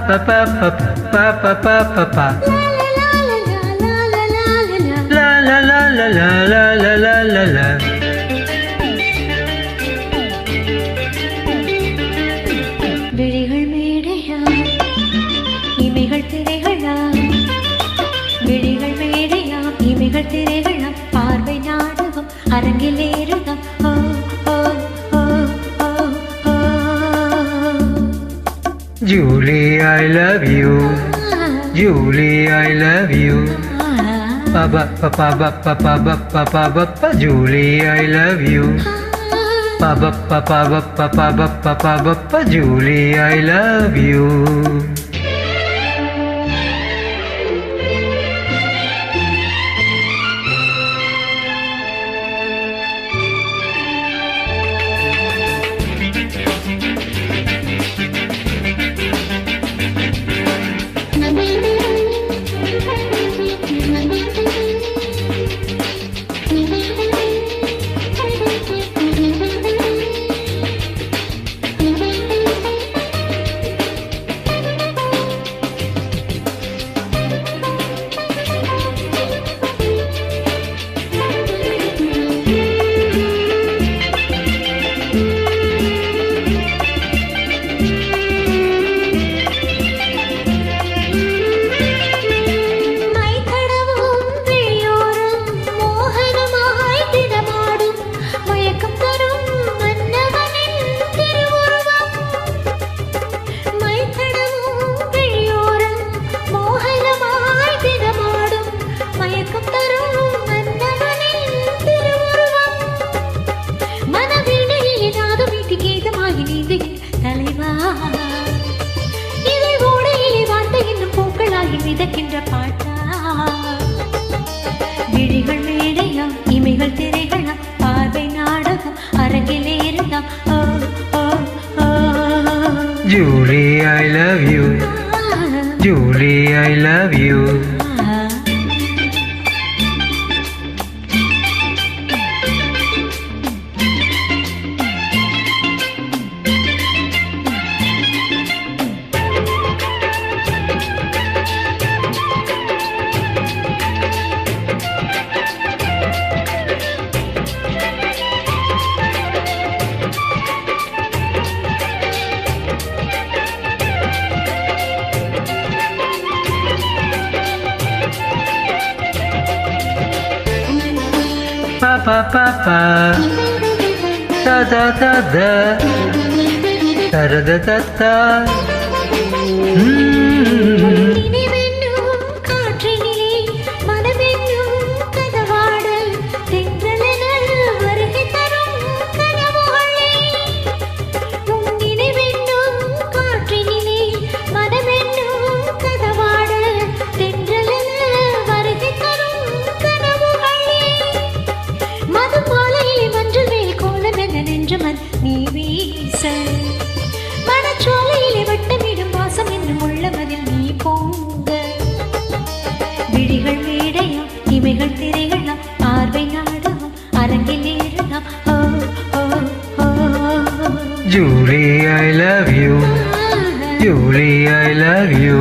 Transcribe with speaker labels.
Speaker 1: pa pa pa pa pa pa pa pa. La la la la la la la la la la.
Speaker 2: விழிகள் மேடையா இமைகள் திரைகளா விழிகள் மேடையா இமைகள் திரைகளா பார்வை நாடகம் அரங்கில் ஏறுதம் ஓ ஓ ஓ ஓ ஓ.
Speaker 1: Julie, I love you. Julie, I love you. Pa pa pa pa pa pa pa pa pa pa pa. Julie, I love you. Pa pa pa pa pa pa pa pa pa pa. Julie, I love you.
Speaker 2: மிதக்கின்ற பாட்டா விழிகள் மேடையா இமைகள் திரைகளா பார்வை நாடகம் அரங்கில் ஏறுதாம் ஓ ஓ ஓ.
Speaker 1: Julie, I love you. Julie, I love you. Pa pa pa pa, da da da da, da da da da da.
Speaker 2: நீ வீச மனச்சோலையிலே வட்டமிடும் வாசம் என்னும் உள்ளமதில் நீ பொங்க விழிகள் மேடையா இமைகள் திரைகளா பார்வை நாடகம் அரங்கில் ஏறலாம் ஓ ஓ ஓ.
Speaker 1: Julie, I love you. Julie, I love you.